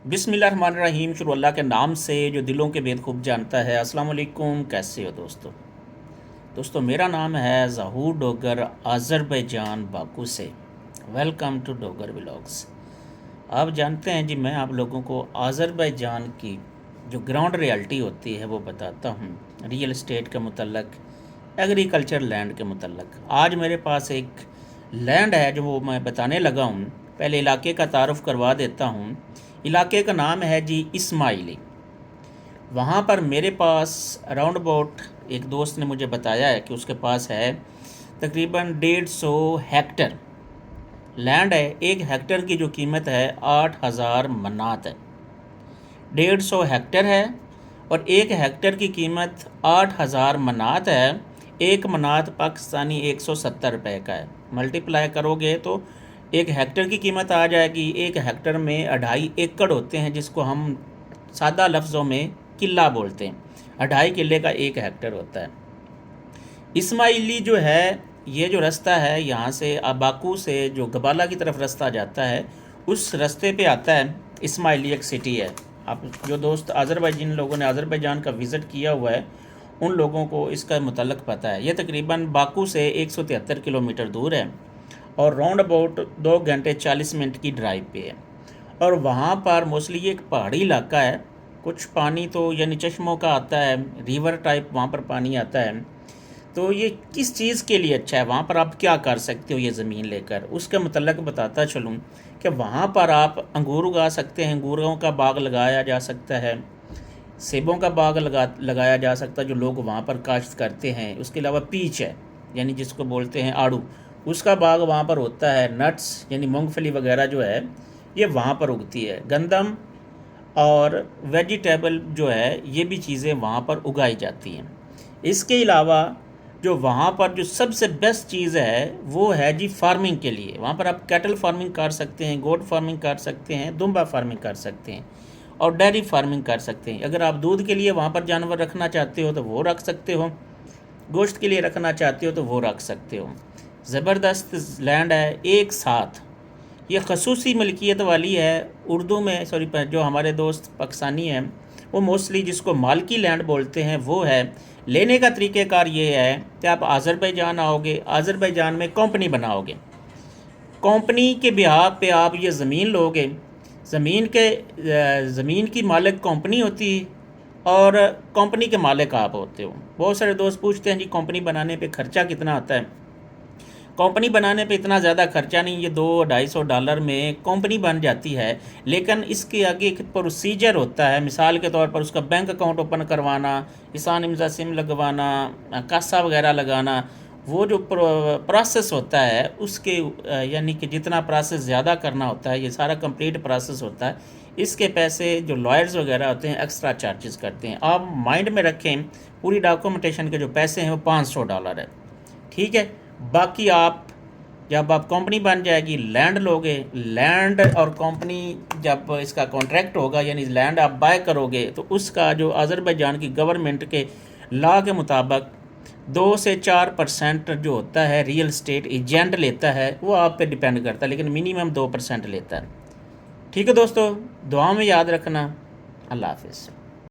बिस्मिल्लाहिर्रहमानिर्रहीम। शुरू अल्लाह के नाम से जो दिलों के भेद खूब जानता है। अस्सलाम वालेकुम, कैसे हो दोस्तों मेरा नाम है ज़हूर डोगर, आज़रबैजान बाकू से। Welcome to Dogar vlogs. आप जानते हैं जी, मैं आप लोगों को आज़रबैजान की जो ग्राउंड रियलिटी होती है वो बताता हूँ, रियल एस्टेट के मुतल्लक, एग्रीकल्चर लैंड के मुतल्लक। आज मेरे पास एक लैंड है जो वो मैं बताने लगा हूँ। पहले इलाके का तारुफ करवा देता हूँ। इलाके का नाम है जी इस्माइली। वहाँ पर मेरे पास अराउंड अबाउट एक दोस्त ने मुझे बताया है कि उसके पास है तकरीबन 150 हेक्टर लैंड है। एक हेक्टर की जो कीमत है 8,000 मनात है। 150 हेक्टर है और एक हेक्टर की कीमत 8,000 मनात है। एक मनात पाकिस्तानी 170 रुपये का है। मल्टीप्लाई करोगे तो एक हेक्टर की कीमत आ जाएगी। एक हेक्टर में 2.5 एकड़ होते हैं, जिसको हम सादा लफ्ज़ों में किला बोलते हैं। 2.5 किले का एक हेक्टर होता है। इस्माइली जो है, ये जो रास्ता है यहाँ से बाकू से जो गबाला की तरफ रास्ता जाता है, उस रास्ते पे आता है। इस्माइली एक सिटी है। आप जो दोस्त जिन लोगों ने आज़रबैजान का विज़िट किया हुआ है, उन लोगों को इसका मुतल्लक पता है। ये तकरीबन बाकू से 173 किलोमीटर दूर है और राउंड अबाउट 2 घंटे 40 मिनट की ड्राइव पे है। और वहाँ पर मोस्टली ये एक पहाड़ी इलाका है। कुछ पानी तो यानी चश्मों का आता है, रिवर टाइप वहाँ पर पानी आता है। तो ये किस चीज़ के लिए अच्छा है, वहाँ पर आप क्या कर सकते हो ये ज़मीन लेकर, उसके मुतल्लक बताता चलूँ कि वहाँ पर आप अंगूर उगा सकते हैं, अंगूरों का बाग लगाया जा सकता है, सेबों का बाग लगाया जा सकता है जो लोग वहाँ पर काश्त करते हैं। उसके अलावा पीच है, यानी जिसको बोलते हैं आड़ू, उसका बाग वहाँ पर होता है। नट्स यानी मूंगफली वगैरह जो है ये वहाँ पर उगती है। गंदम और वेजिटेबल जो है ये भी चीज़ें वहाँ पर उगाई जाती हैं। इसके अलावा जो वहाँ पर जो सबसे बेस्ट चीज़ है वो है जी फार्मिंग के लिए। वहाँ पर आप कैटल फार्मिंग कर सकते हैं, गोट फार्मिंग कर सकते हैं, दुम्बा फार्मिंग कर सकते हैं और डेयरी फार्मिंग कर सकते हैं। अगर आप दूध के लिए वहाँ पर जानवर रखना चाहते हो तो वो रख सकते हो, गोश्त के लिए रखना चाहते हो तो वो रख सकते हो। ज़बरदस्त लैंड है। एक साथ ये खसूसी मलकियत वाली है। उर्दू में जो हमारे दोस्त पाकिस्तानी हैं वो मोस्टली जिसको मालकी लैंड बोलते हैं वो है। लेने का तरीक़ेकार ये है कि आप आज़रबैजान आओगे, आज़रबैजान में कंपनी बनाओगे, कंपनी के बिहार पे आप ये ज़मीन लोगे। ज़मीन की मालिक कंपनी होती है और कंपनी के मालिक आप होते हो। बहुत सारे दोस्त पूछते हैं जी कंपनी बनाने पे ख़र्चा कितना आता है। कंपनी बनाने पे इतना ज़्यादा खर्चा नहीं, ये $200-250 में कंपनी बन जाती है। लेकिन इसके आगे एक प्रोसीजर होता है। मिसाल के तौर पर उसका बैंक अकाउंट ओपन करवाना, ईसान इम्ज़ा सिम लगवाना, कासा वगैरह लगाना, वो जो प्रोसेस होता है उसके यानी कि जितना प्रोसेस ज़्यादा करना होता है, ये सारा कंप्लीट प्रोसेस होता है। इसके पैसे जो लॉयर्स वगैरह होते हैं एक्स्ट्रा चार्जेस करते हैं। आप माइंड में रखें, पूरी डॉक्यूमेंटेशन के जो पैसे हैं वो $500 है। ठीक है। बाकी आप जब आप कंपनी बन जाएगी, लैंड लोगे, लैंड और कंपनी जब इसका कॉन्ट्रैक्ट होगा यानी लैंड आप बाय करोगे तो उसका जो आज़रबैजान की गवर्नमेंट के लॉ के मुताबिक 2 से 4% जो होता है रियल एस्टेट एजेंट लेता है, वो आप पे डिपेंड करता है, लेकिन मिनिमम 2% लेता है। ठीक है दोस्तों, दुआ में याद रखना। अल्लाह हाफिज़।